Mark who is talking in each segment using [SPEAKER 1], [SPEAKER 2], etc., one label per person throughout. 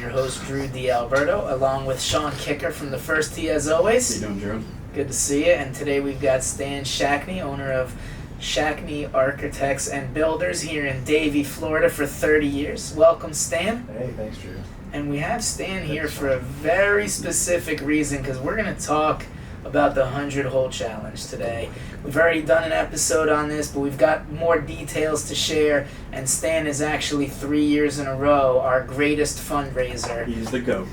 [SPEAKER 1] your host, Drew D. Alberto, along with Sean Kicker from the First Tee, as always.
[SPEAKER 2] How you doing, Drew?
[SPEAKER 1] Good to see you. And today we've got Stan Schachne, owner of Schachne Architects and Builders here in Davie, Florida for 30 years. Welcome, Stan.
[SPEAKER 3] Hey, thanks, Drew.
[SPEAKER 1] And we have Stan here for a very specific reason, because we're going to talk about the 100-hole challenge today. We've already done an episode on this, but we've got more details to share, and Stan is actually 3 years in a row our greatest fundraiser.
[SPEAKER 2] He's the GOAT.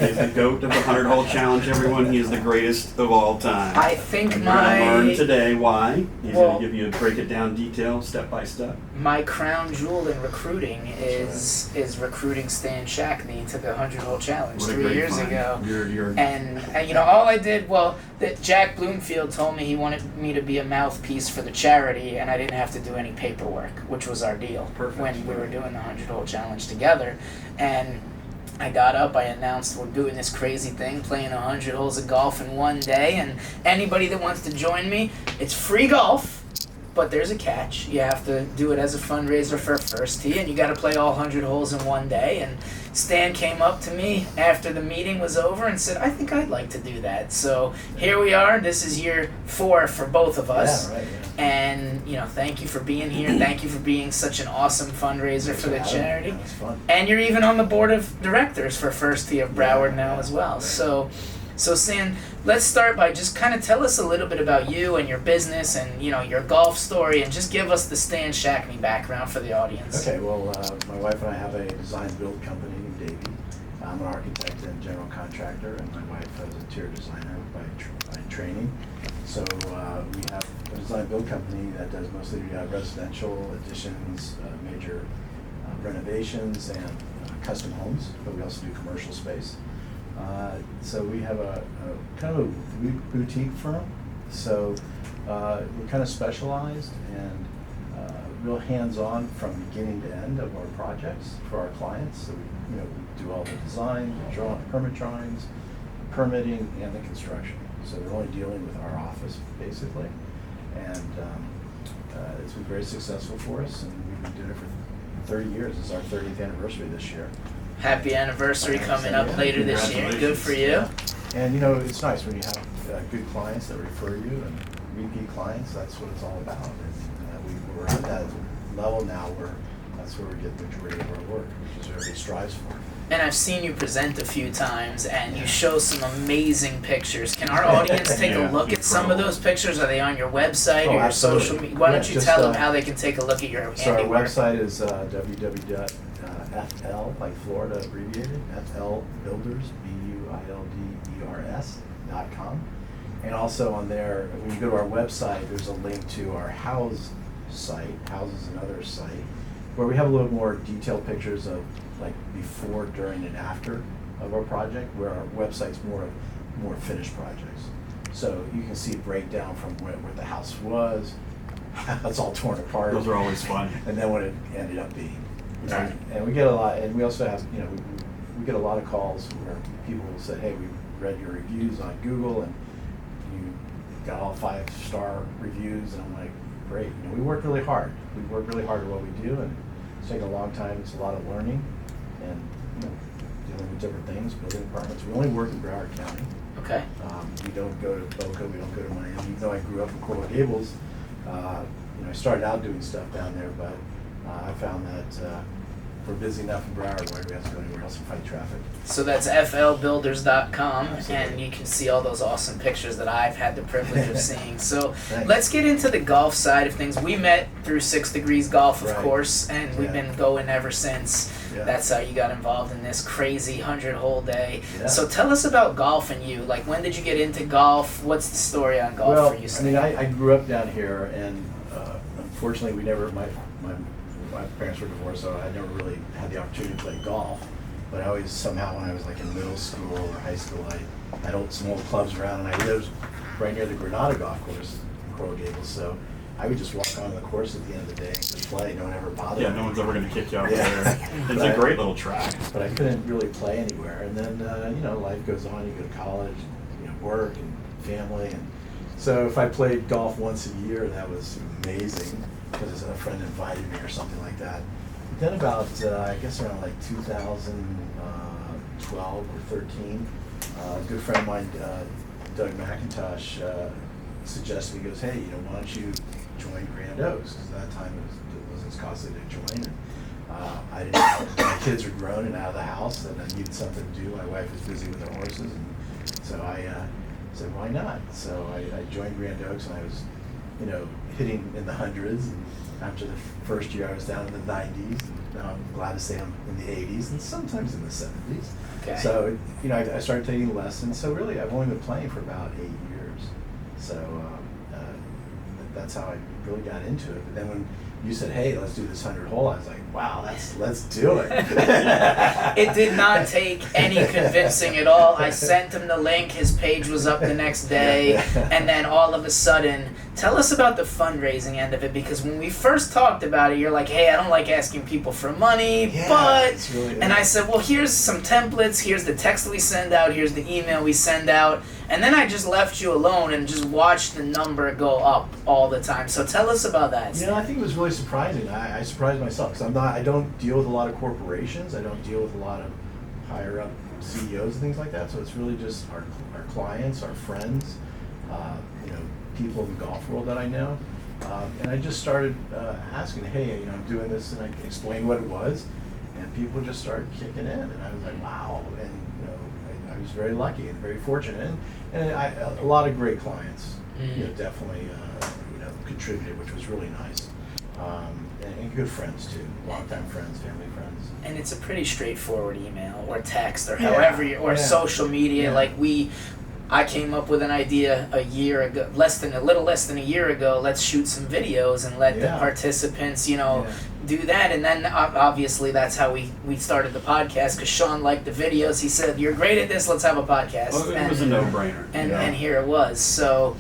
[SPEAKER 2] He's the GOAT of the 100-hole challenge, everyone. He is the greatest of all time.
[SPEAKER 1] I think
[SPEAKER 2] You're going to learn today why. He's going to give you a break-it-down detail, step by step.
[SPEAKER 1] My crown jewel in recruiting is recruiting Stan Schachne to the 100-hole challenge 3 years ago. And you know, all I did, that Jack Bloomfield told me he wanted me to be a mouthpiece for the charity, and I didn't have to do any paperwork, which was our deal.
[SPEAKER 2] Perfect.
[SPEAKER 1] When we were doing the 100-hole challenge together. And I got up, I announced we're doing this crazy thing, playing 100 holes of golf in one day, and anybody that wants to join me, it's free golf, but there's a catch. You have to do it as a fundraiser for First Tee, and you got to play all 100 holes in one day. And Stan came up to me after the meeting was over and said, I think I'd like to do that. So here we are. This is year 4 for both of us.
[SPEAKER 3] Yeah, right, yeah.
[SPEAKER 1] And, you know, thank you for being here. Thank you for being such an awesome fundraiser for the charity.
[SPEAKER 3] That was fun.
[SPEAKER 1] And you're even on the board of directors for First Tee of Broward now as well. Right. So Stan, let's start by just kind of tell us a little bit about you and your business and, you know, your golf story, and just give us the Stan Schachne background for the audience.
[SPEAKER 3] Okay, well, my wife and I have a design-build company in Davie. I'm an architect and general contractor, and my wife is a interior designer by training. So we have a design-build company that does mostly residential additions, major renovations, and custom homes, but we also do commercial space. So we have a kind of a boutique firm. So we're kind of specialized and real hands-on from beginning to end of our projects for our clients. So we do all the design, permit drawings, permitting, and the construction. So they're only dealing with our office basically, and it's been very successful for us. And we've been doing it for 30 years. It's our 30th anniversary this year.
[SPEAKER 1] Happy anniversary coming up later this year. Good for you.
[SPEAKER 3] Yeah. And you know, it's nice when you have good clients that refer you and repeat clients. That's what it's all about. And we're at that level now where that's where we get the majority of our work, which is what everybody strives for.
[SPEAKER 1] And I've seen you present a few times, and you show some amazing pictures. Can our audience take a look at some of those pictures? Are they on your website or your social media? Why don't you tell them how they can take a look at your handiwork?
[SPEAKER 3] So our website is www.fl, like Florida abbreviated, flbuilders, BUILDERS.com. And also on there, when you go to our website, there's a link to our house site, House is another site, where we have a little more detailed pictures of like before, during, and after of our project, where our website's more finished projects. So you can see a breakdown from where the house was, how it's all torn apart.
[SPEAKER 2] Those are always fun.
[SPEAKER 3] And then what it ended up being.
[SPEAKER 2] Right.
[SPEAKER 3] And we get a lot, and we also have, we get a lot of calls where people say, hey, we read your reviews on Google and you got all 5-star reviews, and I'm like, great. We work really hard. We work really hard at what we do, and it's taken a long time. It's a lot of learning and dealing with different things, building apartments. We only work in Broward County.
[SPEAKER 1] Okay.
[SPEAKER 3] We don't go to Boca. We don't go to Miami. Even though I grew up in Coral Gables, I started out doing stuff down there, but I found that we're busy enough in Broward. Why do we have to go anywhere else and fight traffic?
[SPEAKER 1] So that's flbuilders.com,
[SPEAKER 3] Absolutely.
[SPEAKER 1] And you can see all those awesome pictures that I've had the privilege of seeing. So
[SPEAKER 3] Thanks.
[SPEAKER 1] let's get into the golf side of things. We met through 6 Degrees Golf, of
[SPEAKER 3] Right.
[SPEAKER 1] course, and we've been going ever since.
[SPEAKER 3] Yeah.
[SPEAKER 1] That's how you got involved in this crazy 100-hole day.
[SPEAKER 3] Yeah.
[SPEAKER 1] So tell us about golf and you. Like, when did you get into golf? What's the story on golf
[SPEAKER 3] Well,
[SPEAKER 1] for you,
[SPEAKER 3] I
[SPEAKER 1] Stan?
[SPEAKER 3] mean, I grew up down here, and unfortunately, my parents were divorced, so I never really had the opportunity to play golf. But I always somehow, when I was like in middle school or high school, I had some old clubs around, and I lived right near the Granada Golf Course in Coral Gables, so I would just walk onto the course at the end of the day and just play. No one ever bothered me.
[SPEAKER 2] Yeah, no one's ever going to kick you out
[SPEAKER 3] Yeah.
[SPEAKER 2] there. It's a great little track.
[SPEAKER 3] But I couldn't really play anywhere. And then, life goes on. You go to college, work and family. And so if I played golf once a year, that was amazing because a friend invited me or something like that. But then about, I guess around like 2000, 12 or 13. A good friend of mine, Doug McIntosh, suggested, he goes, hey, why don't you join Grand Oaks? Because at that time it wasn't as costly to join. And, I didn't. My kids were grown and out of the house, and I needed something to do. My wife was busy with the horses, and so I said, why not? So I joined Grand Oaks, and I was, hitting in the hundreds. And after the first year, I was down in the 90s. And now I'm glad to say I'm in the 80s and sometimes in the 70s.
[SPEAKER 1] Okay.
[SPEAKER 3] So I started taking lessons. So really, I've only been playing for about 8 years. So that's how I really got into it. But then when you said, hey, let's do this 100-hole, I was like, wow, let's do it.
[SPEAKER 1] It did not take any convincing at all. I sent him the link. His page was up the next day. And then all of a sudden, tell us about the fundraising end of it, because when we first talked about it, you're like, hey, I don't like asking people for money, but...
[SPEAKER 3] It's really,
[SPEAKER 1] and I said, well, here's some templates. Here's the text we send out. Here's the email we send out. And then I just left you alone and just watched the number go up all the time. So tell us about that.
[SPEAKER 3] I think it was really surprising. I surprised myself because I don't deal with a lot of corporations. I don't deal with a lot of higher up CEOs and things like that. So it's really just our clients, our friends, people in the golf world that I know. And I just started asking, hey, I'm doing this, and I explained what it was, and people just started kicking in, and I was like, wow. And I was very lucky and very fortunate, and a lot of great clients, definitely, contributed, which was really nice, and good friends too, longtime friends, family friends.
[SPEAKER 1] And it's a pretty straightforward email or text or however social media.
[SPEAKER 3] Yeah.
[SPEAKER 1] Like I came up with an idea a year ago, a little less than a year ago. Let's shoot some videos and let the participants, do that. And then obviously that's how we started the podcast, because Sean liked the videos. He said, "You're great at this. Let's have a podcast."
[SPEAKER 2] Well, it was a no-brainer.
[SPEAKER 1] And here it was. So.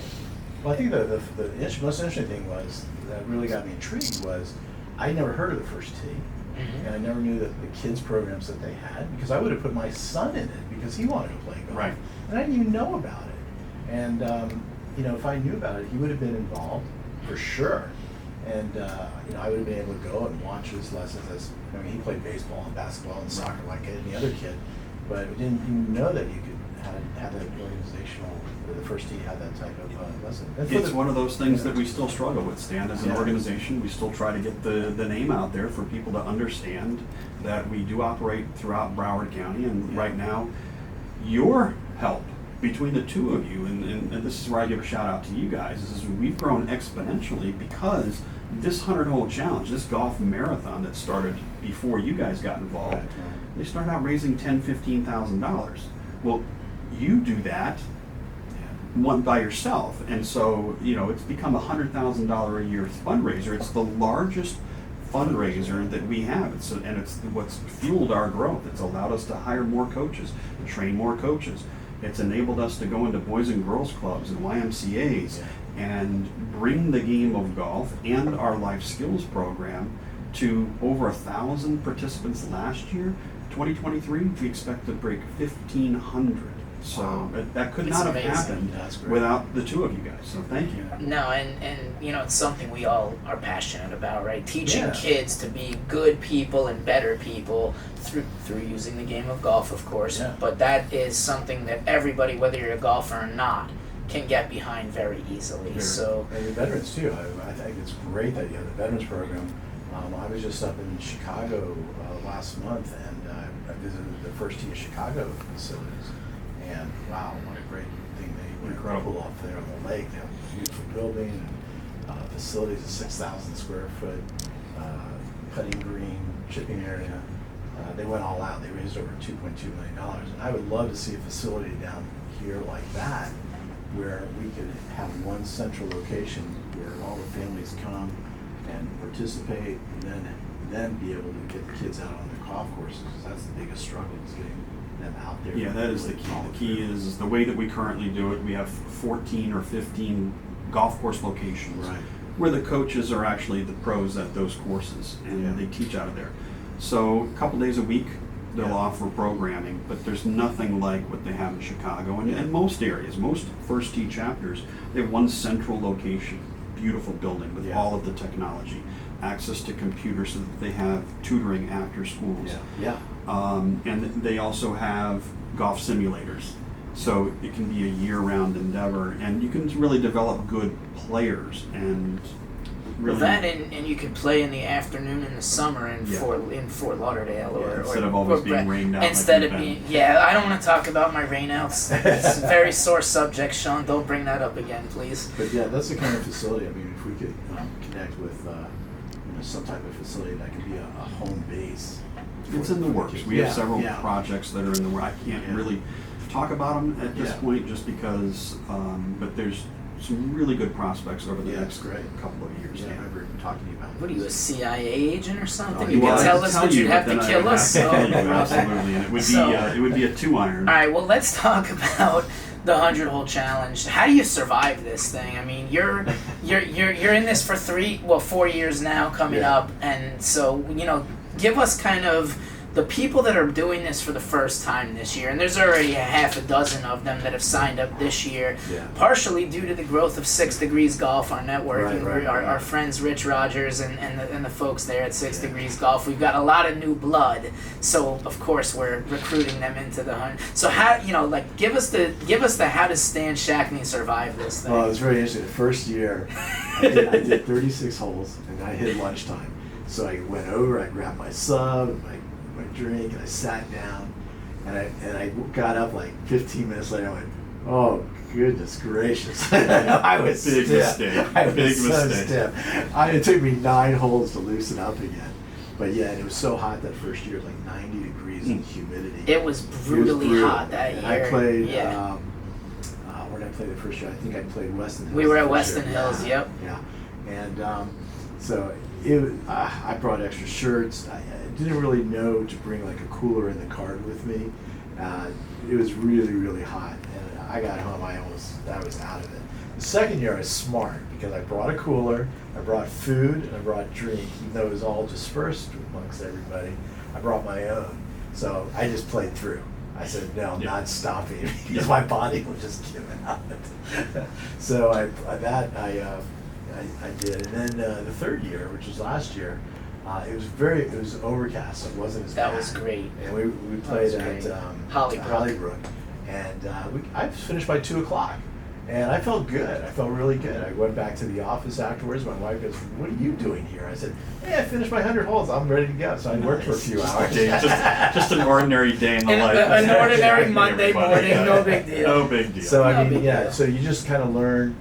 [SPEAKER 3] Well, I think the most interesting thing was that really got me intrigued was I never heard of the First Tee.
[SPEAKER 1] Mm-hmm.
[SPEAKER 3] And I never knew that the kids programs that they had, because I would have put my son in it because he wanted to play golf.
[SPEAKER 2] Right.
[SPEAKER 3] And I didn't even know about it. And, if I knew about it, he would have been involved for sure. And, I would have been able to go and watch his lessons he played baseball and basketball and soccer like any other kid, but I didn't even know that you could have that organizational, the First Tee had that type of lesson.
[SPEAKER 2] It's one of those things that we still struggle with, Stan. As an
[SPEAKER 3] Yeah.
[SPEAKER 2] organization, we still try to get the name out there for people to understand that we do operate throughout Broward County, and right now, your help between the two of you, and this is where I give a shout out to you guys, is we've grown exponentially because this 100-hole challenge, this golf marathon that started before you guys got involved,
[SPEAKER 3] Right.
[SPEAKER 2] they started out raising $10,000, $15,000. Well, you do that one by yourself, and so it's become a $100,000 a year fundraiser. It's the largest fundraiser that we have. It's what's fueled our growth. It's allowed us to hire more coaches, train more coaches. It's enabled us to go into boys and girls clubs and YMCA's and bring the game of golf and our life skills program to over 1,000 participants last year. 2023, we expect to break 1,500. So
[SPEAKER 3] Wow.
[SPEAKER 2] that could
[SPEAKER 1] It's
[SPEAKER 2] not have
[SPEAKER 1] amazing.
[SPEAKER 2] happened
[SPEAKER 3] That's great.
[SPEAKER 2] without the two of you guys. So thank you.
[SPEAKER 1] No, and it's something we all are passionate about, right? Teaching
[SPEAKER 3] Yeah.
[SPEAKER 1] kids to be good people and better people through using the game of golf, of course.
[SPEAKER 3] Yeah.
[SPEAKER 1] But that is something that everybody, whether you're a golfer or not, can get behind very easily.
[SPEAKER 2] Sure.
[SPEAKER 1] So
[SPEAKER 3] And the veterans too. I think it's great that you have the veterans program. I was just up in Chicago last month, and I visited the First Tee of Chicago facilities. And wow, what a great thing they
[SPEAKER 2] Incredible.
[SPEAKER 3] up there on the lake. They have a beautiful building, and facilities of 6,000 square foot, putting green, chipping area. They went all out. They raised over $2.2 million. And I would love to see a facility down here like that, where we could have one central location where all the families come and participate, and then be able to get the kids out on the golf courses. That's the biggest struggle, is getting them out there.
[SPEAKER 2] Yeah, that is the key. The key is the way that we currently do it. We have 14 or 15 golf course locations,
[SPEAKER 3] Right.
[SPEAKER 2] where the coaches are actually the pros at those courses, and
[SPEAKER 3] Yeah.
[SPEAKER 2] they teach out of there. So a couple days a week, they'll
[SPEAKER 3] Yeah.
[SPEAKER 2] offer programming, but there's nothing like what they have in Chicago. And in most areas, most First Tee chapters, they have one central location, beautiful building with
[SPEAKER 3] Yeah.
[SPEAKER 2] all of the technology, access to computers so that they have tutoring after schools.
[SPEAKER 3] Yeah.
[SPEAKER 2] And they also have golf simulators. So it can be a year-round endeavor, and you can really develop good players and really.
[SPEAKER 1] Well, that and you could play in the afternoon in the summer in
[SPEAKER 2] Yeah.
[SPEAKER 1] Fort Lauderdale, or
[SPEAKER 2] instead of always being rained out.
[SPEAKER 1] Instead
[SPEAKER 2] like
[SPEAKER 1] of
[SPEAKER 2] you've
[SPEAKER 1] being,
[SPEAKER 2] been.
[SPEAKER 1] yeah, I don't want to talk about my rainouts. It's a very sore subject, Sean. Don't bring that up again, please.
[SPEAKER 3] But yeah, that's the kind of facility. I mean, if we could connect with some type of facility that could be a home base.
[SPEAKER 2] It's in the works. We have several projects that are in the works. I can't really talk about them at this point just because, but there's some really good prospects over the next couple of years.
[SPEAKER 3] Yeah, I remember talking to you about it.
[SPEAKER 1] What are you, a CIA agent or something?
[SPEAKER 2] You
[SPEAKER 1] can
[SPEAKER 2] are.
[SPEAKER 1] tell us,
[SPEAKER 2] Tell
[SPEAKER 1] but
[SPEAKER 2] you,
[SPEAKER 1] you'd have
[SPEAKER 2] but
[SPEAKER 1] to
[SPEAKER 2] then
[SPEAKER 1] kill
[SPEAKER 2] I
[SPEAKER 1] us.
[SPEAKER 2] have to
[SPEAKER 1] So,
[SPEAKER 2] tell you, absolutely, and it would be a 2-iron.
[SPEAKER 1] All right, well, let's talk about the 100-hole challenge. How do you survive this thing? I mean, you're in this for 4 years now coming up, and so give us kind of the people that are doing this for the first time this year, and there's already a half a dozen of them that have signed up this year, partially due to the growth of 6 Degrees Golf, our network, our friends Rich Rogers and the folks there at 6 Degrees Golf. We've got a lot of new blood, so of course we're recruiting them into the hunt. So how give us the how does Stan Schachne survive this thing?
[SPEAKER 3] Well, it was very interesting. The first year, I did 36 holes, and I hit lunchtime. So I went over, I grabbed my sub, and my drink, and I sat down, and I got up like 15 minutes later. I went, oh goodness gracious! I was
[SPEAKER 2] big
[SPEAKER 3] stiff.
[SPEAKER 2] mistake.
[SPEAKER 3] I was
[SPEAKER 2] Big
[SPEAKER 3] so
[SPEAKER 2] mistake.
[SPEAKER 3] stiff. It took me 9 holes to loosen up again. But yeah, and it was so hot that first year, like 90 degrees and humidity.
[SPEAKER 1] It was brutally hot that
[SPEAKER 3] and
[SPEAKER 1] year.
[SPEAKER 3] I played.
[SPEAKER 1] Yeah.
[SPEAKER 3] Where did I play the first year? I think I played Weston Hills.
[SPEAKER 1] We were at
[SPEAKER 3] the first
[SPEAKER 1] Weston
[SPEAKER 3] year.
[SPEAKER 1] Hills. Yep.
[SPEAKER 3] Yeah, and so I brought extra shirts. I didn't really know to bring like a cooler in the cart with me. It was really, really hot, and I got home. I was out of it. The second year I was smart because I brought a cooler, I brought food, and I brought drink. Even though it was all dispersed amongst everybody, I brought my own. So I just played through. I said, no, I'm not stopping because my body was just giving out. So I did, and then the third year, which was last year, it was overcast, so it wasn't as bad.
[SPEAKER 1] That was great.
[SPEAKER 3] And we played at Hollybrook, and I finished by 2:00, and I felt good. I felt really good. I went back to the office afterwards. My wife goes, "What are you doing here?" I said, "Hey, I finished my 100 holes. I'm ready to go." So I worked for a few hours.
[SPEAKER 2] just an ordinary day in the life.
[SPEAKER 1] An ordinary Monday morning, no big deal.
[SPEAKER 2] No big deal.
[SPEAKER 3] So so you just kind of learn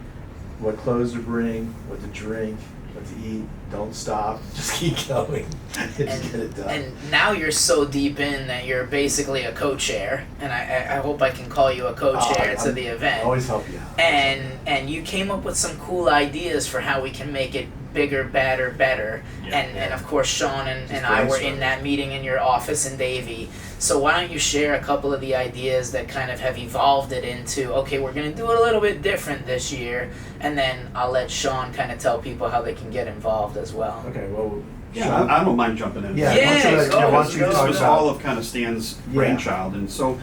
[SPEAKER 3] what clothes to bring, what to drink, what to eat. Don't stop. Just keep going. Just get it done.
[SPEAKER 1] And now you're so deep in that you're basically a co-chair, and I hope I can call you a co-chair to the event.
[SPEAKER 3] I always help you out.
[SPEAKER 1] And you came up with some cool ideas for how we can make it bigger, badder, better. And of course Sean and I were in that meeting in your office in Davie. So why don't you share a couple of the ideas that kind of have evolved it into, okay, we're going to do it a little bit different this year, and then I'll let Sean kind of tell people how they can get involved as well.
[SPEAKER 3] Okay, well,
[SPEAKER 2] yeah, I don't mind jumping in.
[SPEAKER 3] Yeah,
[SPEAKER 1] go,
[SPEAKER 3] why don't you talk
[SPEAKER 2] This is
[SPEAKER 3] about
[SPEAKER 2] all of kind of Stan's brainchild, and so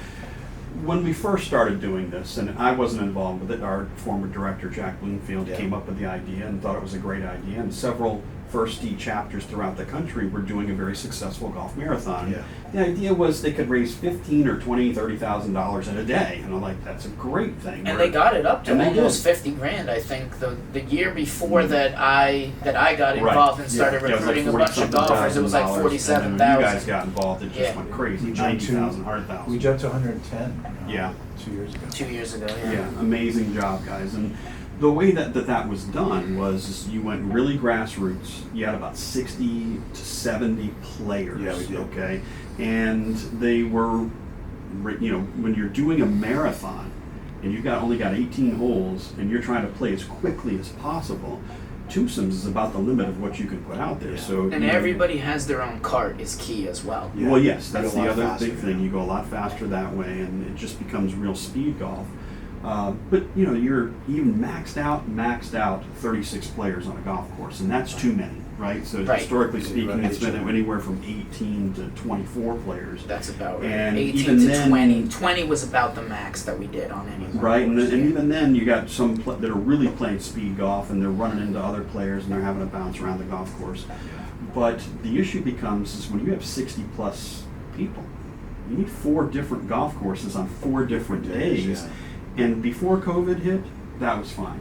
[SPEAKER 2] when we first started doing this, and I wasn't involved with it, our former director Jack Bloomfield came up with the idea and thought it was a great idea, and several first D chapters throughout the country were doing a very successful golf marathon.
[SPEAKER 3] Yeah.
[SPEAKER 2] The idea was they could raise $15,000 or $20,000 in a day, and I'm like, that's a great thing.
[SPEAKER 1] And they got it up to
[SPEAKER 2] And they
[SPEAKER 1] almost
[SPEAKER 2] did.
[SPEAKER 1] $50,000, I think. The year before that I got involved and started
[SPEAKER 2] Yeah, it was like
[SPEAKER 1] recruiting a bunch of
[SPEAKER 2] 40-something
[SPEAKER 1] golfers, it was like
[SPEAKER 2] thousand dollars, and then when
[SPEAKER 1] 47,000.
[SPEAKER 2] you guys got involved, it just went crazy.
[SPEAKER 3] We jumped
[SPEAKER 2] 90,000, 100,000.
[SPEAKER 3] We jumped to 110.
[SPEAKER 2] Yeah.
[SPEAKER 3] 2 years ago.
[SPEAKER 1] 2 years ago,
[SPEAKER 2] Yeah, amazing job, guys. And the way that was done was you went really grassroots. You had about 60 to 70 players.
[SPEAKER 3] Yeah, we did.
[SPEAKER 2] Okay, and they were, when you're doing a marathon, and you've only got 18 holes, and you're trying to play as quickly as possible. Twosomes is about the limit of what you can put out there.
[SPEAKER 3] Yeah.
[SPEAKER 2] So
[SPEAKER 1] And everybody has their own cart is key as well.
[SPEAKER 3] Yeah.
[SPEAKER 2] Well, yes,
[SPEAKER 3] You
[SPEAKER 2] that's
[SPEAKER 3] go a
[SPEAKER 2] the
[SPEAKER 3] lot
[SPEAKER 2] other
[SPEAKER 3] faster,
[SPEAKER 2] big thing.
[SPEAKER 3] yeah.
[SPEAKER 2] You go a lot faster that way, and it just becomes real speed golf. But you're even maxed out 36 players on a golf course, and that's too many, right? So
[SPEAKER 1] Right.
[SPEAKER 2] historically
[SPEAKER 3] Yeah,
[SPEAKER 2] speaking,
[SPEAKER 3] right.
[SPEAKER 2] it's been anywhere from 18 to 24 players.
[SPEAKER 1] That's about right.
[SPEAKER 2] And
[SPEAKER 1] 18
[SPEAKER 2] even
[SPEAKER 1] to
[SPEAKER 2] then-
[SPEAKER 1] 20. 20 was about the max that we did on any one
[SPEAKER 2] Right, and
[SPEAKER 1] course, yeah.
[SPEAKER 2] even then you got some that are really playing speed golf, and they're running into other players, and they're having to bounce around the golf course. But the issue becomes is when you have 60 plus people, You need 4 different golf courses on 4 different days.
[SPEAKER 3] Yeah.
[SPEAKER 2] And before COVID hit, that was fine.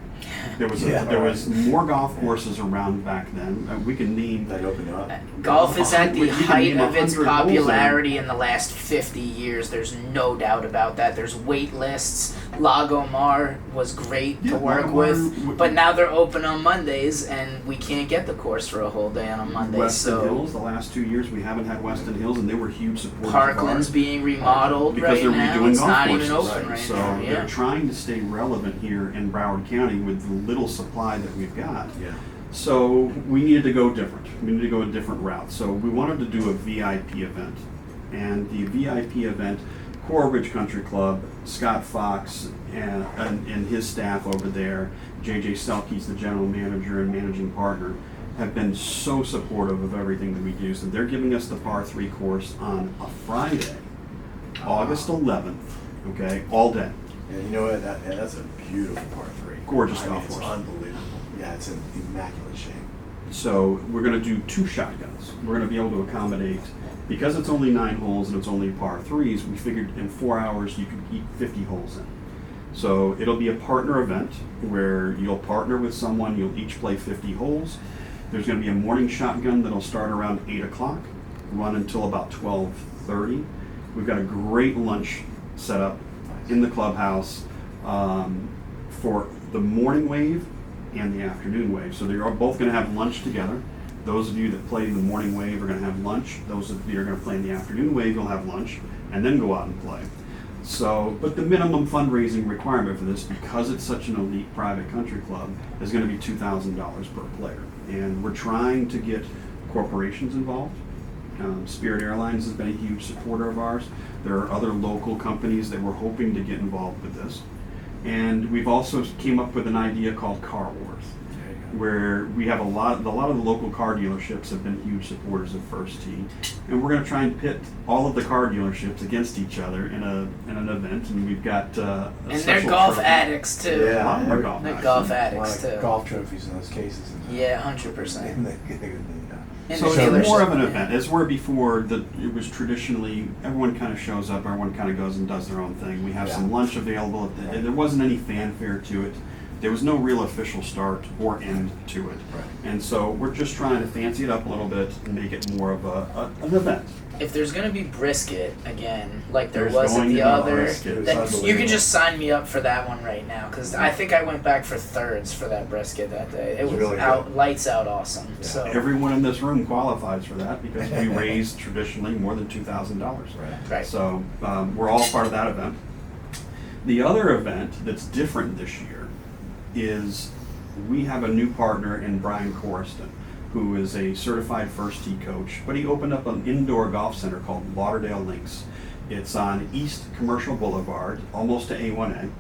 [SPEAKER 2] There was more golf courses around back then. We can name
[SPEAKER 3] that opened up.
[SPEAKER 1] Golf is at the
[SPEAKER 2] We can
[SPEAKER 1] height
[SPEAKER 2] name
[SPEAKER 1] of its
[SPEAKER 2] 100 holes
[SPEAKER 1] popularity in the last 50 years. There's no doubt about that. There's wait lists. Lagomar was great to work with, but now they're open on Mondays, and we can't get the course for a whole day on a Monday.
[SPEAKER 2] Weston
[SPEAKER 1] so
[SPEAKER 2] Hills, the last 2 years we haven't had Weston Hills, and they were huge supporters.
[SPEAKER 1] Parkland's
[SPEAKER 2] of ours
[SPEAKER 1] being remodeled
[SPEAKER 2] because
[SPEAKER 1] right
[SPEAKER 2] they're
[SPEAKER 1] now.
[SPEAKER 2] redoing
[SPEAKER 1] It's
[SPEAKER 2] golf
[SPEAKER 1] not
[SPEAKER 2] courses.
[SPEAKER 1] even open right
[SPEAKER 2] So
[SPEAKER 1] now.
[SPEAKER 2] they're trying to stay relevant here in Broward County with the little supply that we've got.
[SPEAKER 3] Yeah.
[SPEAKER 2] So we needed to go different. We needed to go a different route. So we wanted to do a VIP event. And the VIP event, Coral Ridge Country Club, Scott Fox and his staff over there, JJ Selke's the general manager and managing partner, have been so supportive of everything that we do. So they're giving us the par 3 course on a Friday, August 11th, okay, all day.
[SPEAKER 3] And you know what? That's a beautiful par 3.
[SPEAKER 2] Gorgeous
[SPEAKER 3] I mean,
[SPEAKER 2] golf
[SPEAKER 3] it's
[SPEAKER 2] course.
[SPEAKER 3] unbelievable. Yeah, it's in immaculate shape.
[SPEAKER 2] So we're going to do 2 shotguns. We're going to be able to accommodate, because it's only 9 holes and it's only par 3s, we figured in 4 hours you could keep 50 holes in. So it'll be a partner event where you'll partner with someone, you'll each play 50 holes. There's going to be a morning shotgun that'll start around 8 o'clock, run until about 12:30. We've got a great lunch set up in the clubhouse for the morning wave and the afternoon wave. So they're both going to have lunch together. Those of you that play in the morning wave are going to have lunch. Those of you that are going to play in the afternoon wave, you'll have lunch and then go out and play. So, but the minimum fundraising requirement for this, because it's such an elite private country club, is going to be $2,000 per player. And we're trying to get corporations involved. Spirit Airlines has been a huge supporter of ours. There are other local companies that we're hoping to get involved with this. And we've also came up with an idea called Car Wars, where we have a lot of the local car dealerships have been huge supporters of First Tee, and we're going to try and pit all of the car dealerships against each other in an event, and we've got
[SPEAKER 1] and they're golf addicts too.
[SPEAKER 3] Yeah,
[SPEAKER 2] they're
[SPEAKER 1] golf addicts too.
[SPEAKER 3] Golf trophies in those cases.
[SPEAKER 1] Yeah, 100%.
[SPEAKER 2] So it's more of an event. As where before, it was traditionally everyone kind of shows up, everyone kind of goes and does their own thing. We have some lunch available, and there wasn't any fanfare to it. There was no real official start or end to it.
[SPEAKER 3] Right.
[SPEAKER 2] And so we're just trying to fancy it up a little bit and make it more of an event.
[SPEAKER 1] If there's going to be brisket again, like there
[SPEAKER 2] There's
[SPEAKER 1] was at
[SPEAKER 2] going to
[SPEAKER 1] the
[SPEAKER 2] be
[SPEAKER 1] other,
[SPEAKER 2] brisket.
[SPEAKER 1] then
[SPEAKER 3] It's
[SPEAKER 1] you can just sign me up for that one right now, because I think I went back for thirds for that brisket that day. It was
[SPEAKER 3] really
[SPEAKER 1] out, lights out awesome.
[SPEAKER 3] Yeah.
[SPEAKER 1] So
[SPEAKER 2] Everyone in this room qualifies for that because we raised traditionally more than $2,000.
[SPEAKER 1] Right.
[SPEAKER 2] So we're all part of that event. The other event that's different this year is we have a new partner in Brian Corriston, who is a certified First Tee coach, but he opened up an indoor golf center called Lauderdale Links. It's on East Commercial Boulevard, almost to A1A,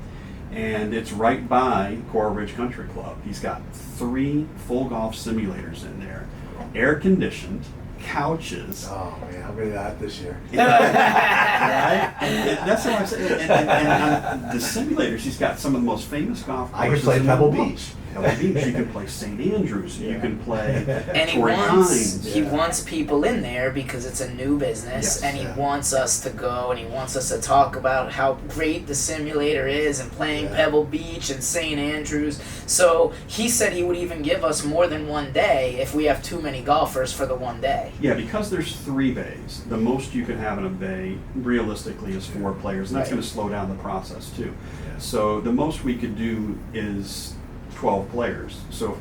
[SPEAKER 2] and it's right by Coral Ridge Country Club. He's got 3 full golf simulators in there, air conditioned, couches.
[SPEAKER 3] Oh man, I'm gonna do that this year.
[SPEAKER 2] Right? And that's what I'm saying. And on the simulators, he's got some of the most famous golf courses.
[SPEAKER 3] I can play
[SPEAKER 2] in the
[SPEAKER 3] Pebble
[SPEAKER 2] world.
[SPEAKER 3] Beach.
[SPEAKER 2] Pebble Beach. You can play St. Andrews. You can play
[SPEAKER 1] and
[SPEAKER 2] Torrey Pines.
[SPEAKER 1] he wants people in there because it's a new business,
[SPEAKER 2] Yes.
[SPEAKER 1] and he wants us to go, and he wants us to talk about how great the simulator is, and playing Pebble Beach and St. Andrews. So he said he would even give us more than one day if we have too many golfers for the one day.
[SPEAKER 2] Yeah, because there's 3 bays. The most you could have in a bay, realistically, is 4 players, and that's going to slow down the process too.
[SPEAKER 3] Yeah.
[SPEAKER 2] So the most we could do is 12 players. So if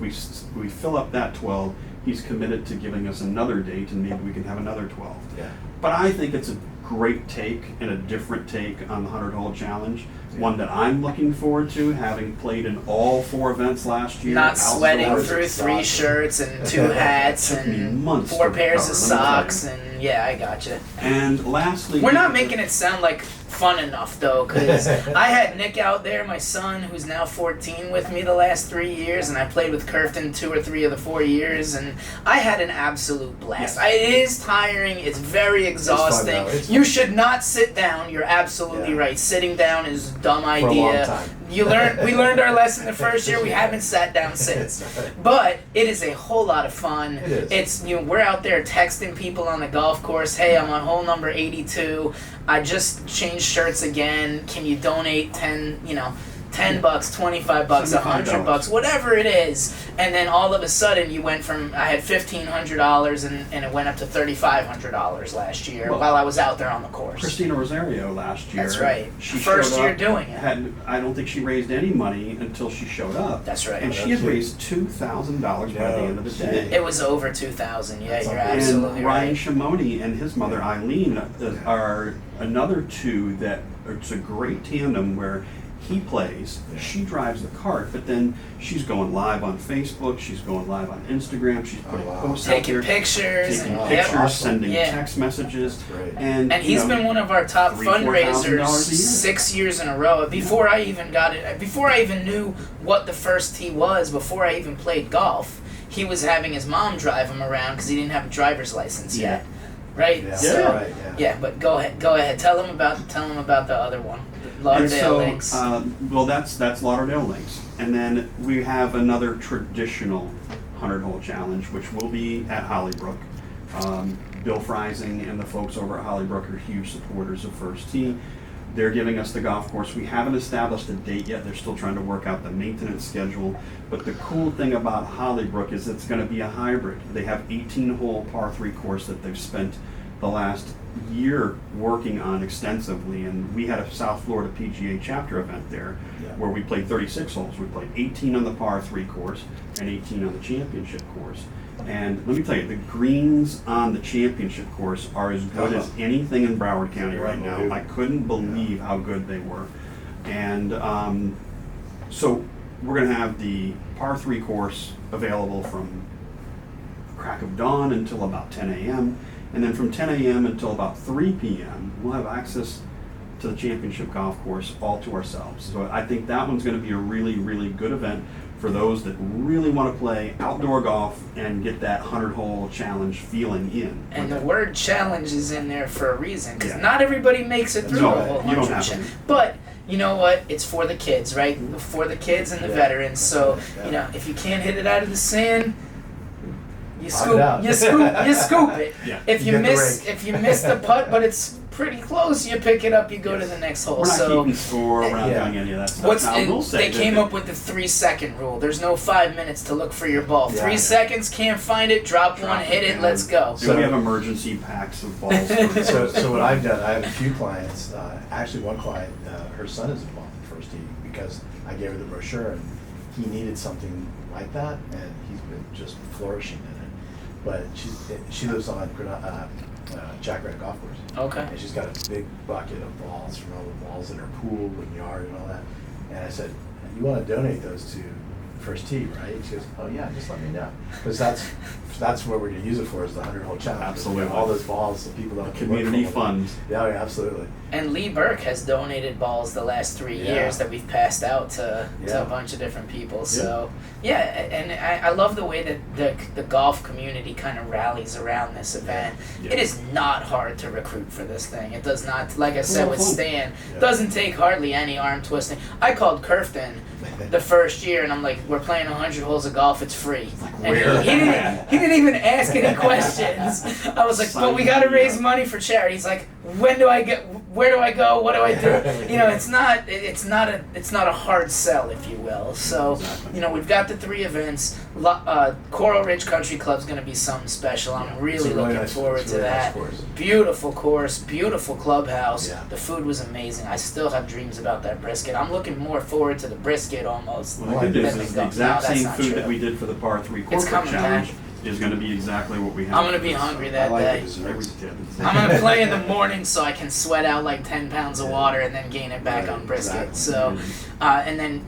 [SPEAKER 2] we fill up that 12, he's committed to giving us another date, and maybe we can have another 12.
[SPEAKER 3] Yeah.
[SPEAKER 2] But I think it's a great take and a different take on the 100-hole challenge. One that I'm looking forward to, having played in all 4 events last year.
[SPEAKER 1] Not sweating
[SPEAKER 2] outdoors.
[SPEAKER 1] through 3 shirts and 2 hats
[SPEAKER 2] Took me
[SPEAKER 1] and
[SPEAKER 2] months
[SPEAKER 1] 4
[SPEAKER 2] to
[SPEAKER 1] pairs of
[SPEAKER 2] recover, let me
[SPEAKER 1] socks,
[SPEAKER 2] tell you.
[SPEAKER 1] and yeah, I gotcha.
[SPEAKER 2] And lastly,
[SPEAKER 1] We're not making it sound like fun enough though, because I had Nick out there, my son, who's now 14, with me the last 3 years, and I played with Curfton 2 or 3 of the 4 years, and I had an absolute blast.
[SPEAKER 2] Yes.
[SPEAKER 1] It is tiring. It's very exhausting.
[SPEAKER 3] It's fun,
[SPEAKER 1] You should not sit down. You're absolutely
[SPEAKER 3] Yeah.
[SPEAKER 1] right. Sitting down is a dumb
[SPEAKER 3] For a long
[SPEAKER 1] idea.
[SPEAKER 3] time.
[SPEAKER 1] We learned our lesson the first year. We haven't sat down since. But it is a whole lot of fun.
[SPEAKER 3] It is.
[SPEAKER 1] It's, we're out there texting people on the golf course. Hey, I'm on hole number 82. I just changed shirts again. Can you donate $10, $10, $25, $100, whatever it is, and then all of a sudden you went from, I had $1,500 and it went up to $3,500 last year while I was out there on the course.
[SPEAKER 2] Christina Rosario last year.
[SPEAKER 1] That's right.
[SPEAKER 2] She
[SPEAKER 1] First
[SPEAKER 2] showed
[SPEAKER 1] year
[SPEAKER 2] up,
[SPEAKER 1] doing it.
[SPEAKER 2] I don't think she raised any money until she showed up.
[SPEAKER 1] That's right.
[SPEAKER 2] And she had raised $2,000 by the end of the day.
[SPEAKER 1] It was over 2,000. Yeah, you're
[SPEAKER 2] And
[SPEAKER 1] absolutely
[SPEAKER 2] Ryan
[SPEAKER 1] right.
[SPEAKER 2] Shimoni and his mother Eileen are another two that it's a great tandem where he plays, she drives the cart, but then she's going live on Facebook, she's going live on Instagram, she's putting posts out
[SPEAKER 1] Taking
[SPEAKER 2] there,
[SPEAKER 1] pictures,
[SPEAKER 2] sending text messages, and
[SPEAKER 1] he's been one of our top fundraisers
[SPEAKER 2] $4,000
[SPEAKER 1] 6 years in a row. Before I even knew what the first tee was, before I even played golf, he was having his mom drive him around because he didn't have a driver's license yet, right?
[SPEAKER 3] Yeah.
[SPEAKER 1] So,
[SPEAKER 3] yeah.
[SPEAKER 1] But go ahead. Tell him about the other one. Lauderdale Links.
[SPEAKER 2] Well, that's Lauderdale Links, and then we have another traditional 100-hole challenge, which will be at Hollybrook. Bill Freising and the folks over at Hollybrook are huge supporters of First Tee. They're giving us the golf course. We haven't established a date yet. They're still trying to work out the maintenance schedule. But the cool thing about Hollybrook is it's going to be a hybrid. They have 18-hole par 3 course that they've spent the last year working on extensively, and we had a South Florida PGA chapter event there where we played 36 holes. We played 18 on the par 3 course and 18 on the championship course. And let me tell you, the greens on the championship course are as good as anything in Broward County right now. I couldn't believe how good they were. And so we're going to have the par 3 course available from crack of dawn until about 10 a.m. And then from 10 a.m. until about 3 p.m., we'll have access to the championship golf course all to ourselves. So I think that one's going to be a really, really good event for those that really want to play outdoor golf and get that 100-hole challenge feeling in.
[SPEAKER 1] And the word challenge is in there for a reason, because not everybody makes it through the whole 100. But you know what? It's for the kids, right? For the kids and the veterans. So, if you can't hit it out of the sand, you scoop it. If you miss the putt, but it's pretty close, you pick it up, you go to the next hole.
[SPEAKER 2] We're not keeping score, we're not doing any of that stuff.
[SPEAKER 1] They came up with the 3-second rule. There's no 5 minutes to look for your ball. 3 seconds, can't find it, drop one, hit it, let's go.
[SPEAKER 2] So we have emergency packs of balls.
[SPEAKER 3] So what I've done, I have a few clients, actually one client, her son is involved in First Tee because I gave her the brochure and he needed something like that, and he's been just flourishing in it. But she lives on Jack Red Golf Course.
[SPEAKER 1] Okay.
[SPEAKER 3] And she's got a big bucket of balls from all the balls in her pool and yard and all that. And I said, you want to donate those to First Tee, right? She goes, oh yeah, just let me know. Because that's what we're going to use it for, is the 100-hole challenge.
[SPEAKER 2] Absolutely.
[SPEAKER 3] All those balls that people don't
[SPEAKER 2] community funds.
[SPEAKER 3] Yeah, absolutely.
[SPEAKER 1] And Lee Burke has donated balls the last 3 years that we've passed out to a bunch of different people. So, and I love the way that the golf community kind of rallies around this event. It is not hard to recruit for this thing. It does not, like I said with Stan, doesn't take hardly any arm twisting. I called Curfton the first year, and I'm like, we're playing 100 holes of golf, it's free. And he didn't even ask any questions. I was like, but we got to raise money for charity. He's like, where do I go? What do I do? It's not a hard sell, if you will. So, we've got the 3 events. Coral Ridge Country Club's going to be something special. I'm really looking forward to that. Beautiful course, beautiful clubhouse. The food was amazing. I still have dreams about that brisket. I'm looking more forward to the brisket almost.
[SPEAKER 2] Well, the good news is the exact same food that we did for the par 3 corporate challenge is going to be exactly what we have.
[SPEAKER 1] I'm going to be hungry that day. I'm going to play in the morning so I can sweat out like 10 pounds of water and then gain it back on brisket. Exactly. So, and then,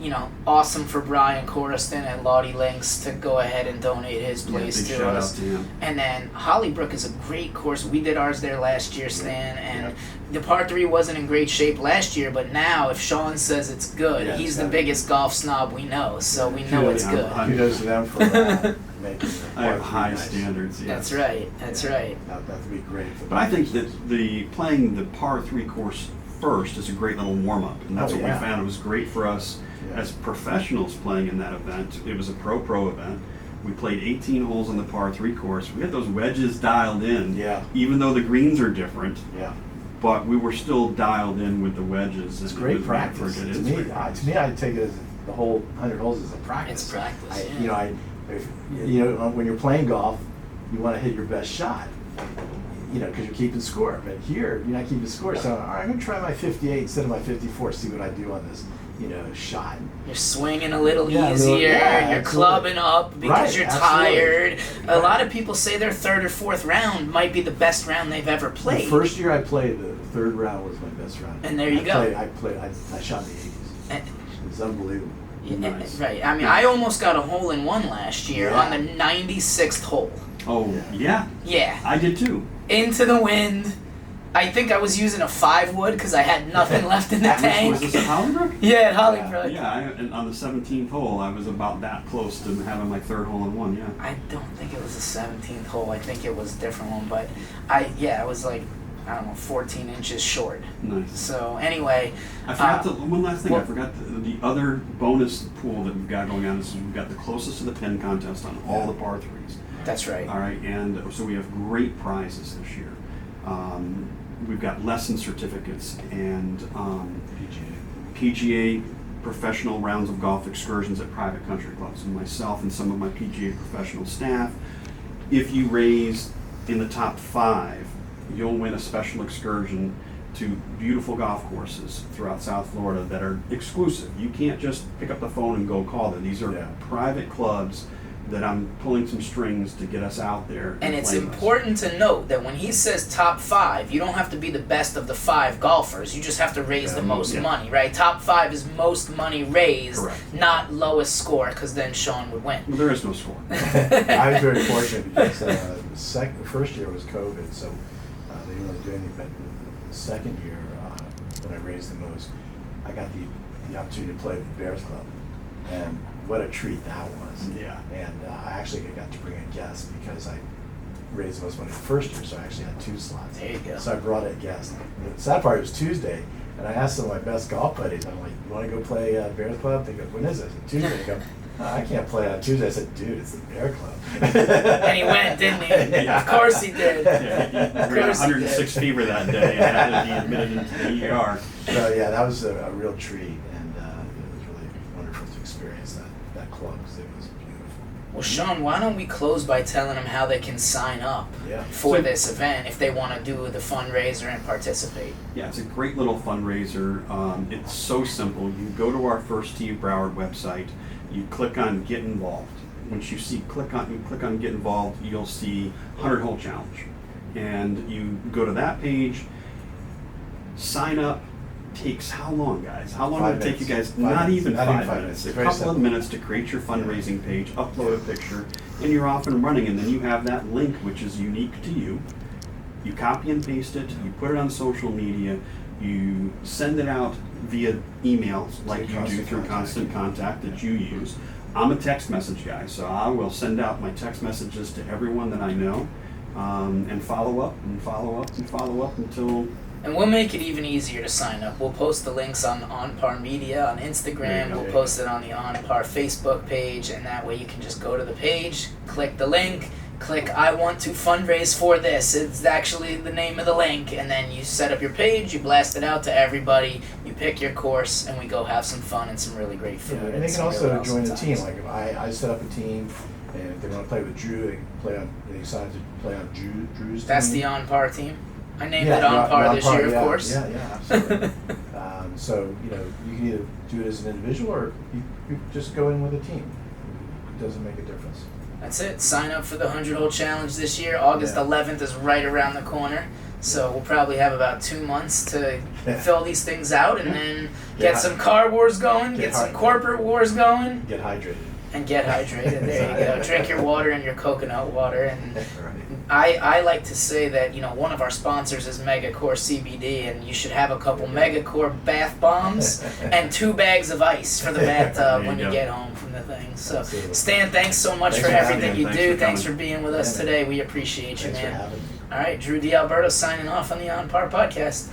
[SPEAKER 1] awesome for Brian Coriston and Lottie Links to go ahead and donate his place to us. And then Hollybrook is a great course. We did ours there last year, Stan, and the par 3 wasn't in great shape last year, but now if Sean says it's good, he's the biggest golf snob we know, so we know it's good.
[SPEAKER 3] Kudos to them for making
[SPEAKER 2] I have high standards.
[SPEAKER 1] That's right.
[SPEAKER 3] That would be great.
[SPEAKER 2] But I think that playing the par 3 course first is a great little warm-up, and that's
[SPEAKER 3] Oh,
[SPEAKER 2] what
[SPEAKER 3] yeah.
[SPEAKER 2] we found. It was great for us
[SPEAKER 3] Yeah.
[SPEAKER 2] as professionals playing in that event. It was a pro event. We played 18 holes on the par 3 course. We had those wedges dialed in,
[SPEAKER 3] Yeah.
[SPEAKER 2] even though the greens are different,
[SPEAKER 3] Yeah.
[SPEAKER 2] but we were still dialed in with the wedges.
[SPEAKER 3] It's
[SPEAKER 2] and
[SPEAKER 3] great
[SPEAKER 2] it was meant
[SPEAKER 3] practice.
[SPEAKER 2] for it. It
[SPEAKER 3] To
[SPEAKER 2] is
[SPEAKER 3] me,
[SPEAKER 2] great practice.
[SPEAKER 3] I take it as the whole 100 holes as a practice.
[SPEAKER 1] It's practice, yeah.
[SPEAKER 3] You know, when you're playing golf, you want to hit your best shot. You know, because you're keeping score. But here, you're not keeping score. So, all right, I'm going to try my 58 instead of my 54. See what I do on this, shot.
[SPEAKER 1] You're swinging a little
[SPEAKER 3] Yeah,
[SPEAKER 1] easier.
[SPEAKER 3] yeah,
[SPEAKER 1] You're
[SPEAKER 3] absolutely.
[SPEAKER 1] clubbing up because
[SPEAKER 3] Right,
[SPEAKER 1] you're
[SPEAKER 3] absolutely.
[SPEAKER 1] tired. A
[SPEAKER 3] Right.
[SPEAKER 1] lot of people say their third or fourth round might be the best round they've ever played.
[SPEAKER 3] The first year I played, the third round was my best round.
[SPEAKER 1] And there you go.
[SPEAKER 3] I shot in the 80s.
[SPEAKER 1] And-
[SPEAKER 3] It's unbelievable.
[SPEAKER 1] Yeah,
[SPEAKER 2] Nice.
[SPEAKER 1] Right. I mean, I almost got a hole in one last year
[SPEAKER 3] Yeah.
[SPEAKER 1] on the 96th hole.
[SPEAKER 2] Oh,
[SPEAKER 3] Yeah.
[SPEAKER 2] yeah,
[SPEAKER 1] Yeah.
[SPEAKER 2] I did too.
[SPEAKER 1] Into the wind. I think I was using a 5-wood because I had nothing left in the
[SPEAKER 2] Was
[SPEAKER 1] tank.
[SPEAKER 2] this at Hollybrook?
[SPEAKER 1] Yeah, at Hollybrook.
[SPEAKER 2] Yeah, and on the 17th hole, I was about that close to having my third hole in one, yeah.
[SPEAKER 1] I don't think it was the 17th hole. I think it was a different one, but I was like, I don't know, 14 inches short.
[SPEAKER 2] Nice.
[SPEAKER 1] So anyway,
[SPEAKER 2] I forgot one last thing.
[SPEAKER 1] well-
[SPEAKER 2] I forgot the other bonus pool that we've got going on is we've got the closest to the pin contest on all the par 3s.
[SPEAKER 1] that's right.
[SPEAKER 2] All right, and so we have great prizes this year. We've got lesson certificates and PGA professional rounds of golf excursions at private country clubs. And myself and some of my PGA professional staff, if you raise in the top 5, you'll win a special excursion to beautiful golf courses throughout South Florida that are exclusive. You can't just pick up the phone and go call them. These are
[SPEAKER 3] Yeah.
[SPEAKER 2] private clubs that I'm pulling some strings to get us out there.
[SPEAKER 1] And it's
[SPEAKER 2] play with us.
[SPEAKER 1] important to note that when he says top 5, you don't have to be the best of the 5 golfers. You just have to raise the most
[SPEAKER 2] yeah.
[SPEAKER 1] money, right? Top 5 is most money raised,
[SPEAKER 2] Correct.
[SPEAKER 1] not lowest score, because then Sean would win.
[SPEAKER 2] Well, there is no score.
[SPEAKER 3] I was very fortunate because the first year was COVID, so they didn't really do anything. But the second year, when I raised the most, I got the opportunity to play with the Bears Club, and what a treat that was.
[SPEAKER 2] Yeah.
[SPEAKER 3] And I actually got to bring a guest because I raised the most money the first year, so I actually had 2 slots.
[SPEAKER 1] There you go.
[SPEAKER 3] So I brought a guest. The sad part, it was Tuesday, and I asked some of my best golf buddies, I'm like, you want to go play Bears Club? They go, when is it? I said, Tuesday. They go, oh, I can't play on Tuesday. I said, dude, it's the Bear Club.
[SPEAKER 1] And he went, didn't he?
[SPEAKER 3] Yeah.
[SPEAKER 1] Of course he did.
[SPEAKER 2] Yeah, we got
[SPEAKER 1] course he
[SPEAKER 2] 106 fever that day and had to be admitted into the ER.
[SPEAKER 3] So yeah, that was a real treat, and it was really wonderful to experience that club because it was beautiful.
[SPEAKER 1] Well, Sean, why don't we close by telling them how they can sign up
[SPEAKER 3] Yeah.
[SPEAKER 1] for
[SPEAKER 2] So-
[SPEAKER 1] this event if they want to do the fundraiser and participate?
[SPEAKER 2] Yeah, it's a great little fundraiser. It's so simple. You go to our First Tee Broward website. You click on Get Involved. Once you click on Get Involved, you'll see 100-hole challenge, and you go to that page. Sign up. Takes how long, guys? How long
[SPEAKER 3] 5
[SPEAKER 2] did it take you
[SPEAKER 3] minutes.
[SPEAKER 2] guys?
[SPEAKER 3] 5
[SPEAKER 2] Not
[SPEAKER 3] minutes.
[SPEAKER 2] even
[SPEAKER 3] Not
[SPEAKER 2] 5
[SPEAKER 3] even 5
[SPEAKER 2] minutes.
[SPEAKER 3] minutes.
[SPEAKER 2] A
[SPEAKER 3] Very
[SPEAKER 2] couple of
[SPEAKER 3] simple.
[SPEAKER 2] minutes to create your fundraising page, upload a picture, and you're off and running. And then you have that link, which is unique to you. You copy and paste it. You put it on social media. You send it out via emails, like you do through Constant Contact that you use. I'm a text message guy, so I will send out my text messages to everyone that I know, and follow up and follow up and follow up until.
[SPEAKER 1] And we'll make it even easier to sign up. We'll post the links on Onpar Media on
[SPEAKER 2] There
[SPEAKER 1] Instagram.
[SPEAKER 2] you go.
[SPEAKER 1] We'll post it on the Onpar Facebook page, and that way you can just go to the page, click the link, click I want to fundraise for this. It's actually the name of the link, and then you set up your page, you blast it out to everybody, you pick your course, and we go have some fun and some really great food.
[SPEAKER 3] Yeah, and they
[SPEAKER 1] some
[SPEAKER 3] can
[SPEAKER 1] really
[SPEAKER 3] also join the
[SPEAKER 1] awesome
[SPEAKER 3] team.
[SPEAKER 1] times.
[SPEAKER 3] Like if I set up a team, and if they want to play with Drew, they can play on. They decide to play on Drew's
[SPEAKER 1] That's
[SPEAKER 3] team.
[SPEAKER 1] the Onpar team. I named
[SPEAKER 3] Yeah,
[SPEAKER 1] it Onpar
[SPEAKER 3] the
[SPEAKER 1] this
[SPEAKER 3] Onpar,
[SPEAKER 1] year, of
[SPEAKER 3] yeah,
[SPEAKER 1] course.
[SPEAKER 3] Yeah, absolutely. So you can either do it as an individual or you just go in with a team. It doesn't make a difference.
[SPEAKER 1] That's it. Sign up for the 100-hole challenge this year. August
[SPEAKER 3] Yeah.
[SPEAKER 1] 11th is right around the corner. So we'll probably have about 2 months to
[SPEAKER 3] Yeah.
[SPEAKER 1] fill these things out and then
[SPEAKER 3] Get
[SPEAKER 1] get some car wars going,
[SPEAKER 3] Get
[SPEAKER 1] get some
[SPEAKER 3] hydrated.
[SPEAKER 1] corporate wars going,
[SPEAKER 3] Get hydrated.
[SPEAKER 1] and get hydrated. There you go. Drink your water and your coconut water. And
[SPEAKER 3] Right.
[SPEAKER 1] I like to say that, one of our sponsors is Megacore CBD, and you should have a couple Megacore bath bombs and 2 bags of ice for the bathtub
[SPEAKER 2] There
[SPEAKER 1] when
[SPEAKER 2] you
[SPEAKER 1] you
[SPEAKER 2] go.
[SPEAKER 1] get home from the thing. So,
[SPEAKER 3] Absolutely.
[SPEAKER 1] Stan, thanks so much
[SPEAKER 3] Thanks
[SPEAKER 1] for
[SPEAKER 3] for having
[SPEAKER 1] everything
[SPEAKER 2] me.
[SPEAKER 1] you
[SPEAKER 2] Thanks
[SPEAKER 1] do.
[SPEAKER 2] for
[SPEAKER 1] Thanks for
[SPEAKER 2] coming.
[SPEAKER 1] being with us
[SPEAKER 3] Yeah, man.
[SPEAKER 1] today. We appreciate you,
[SPEAKER 3] Thanks for
[SPEAKER 1] man.
[SPEAKER 3] having me.
[SPEAKER 1] All right, Drew D'Alberto signing off on the Onpar Podcast.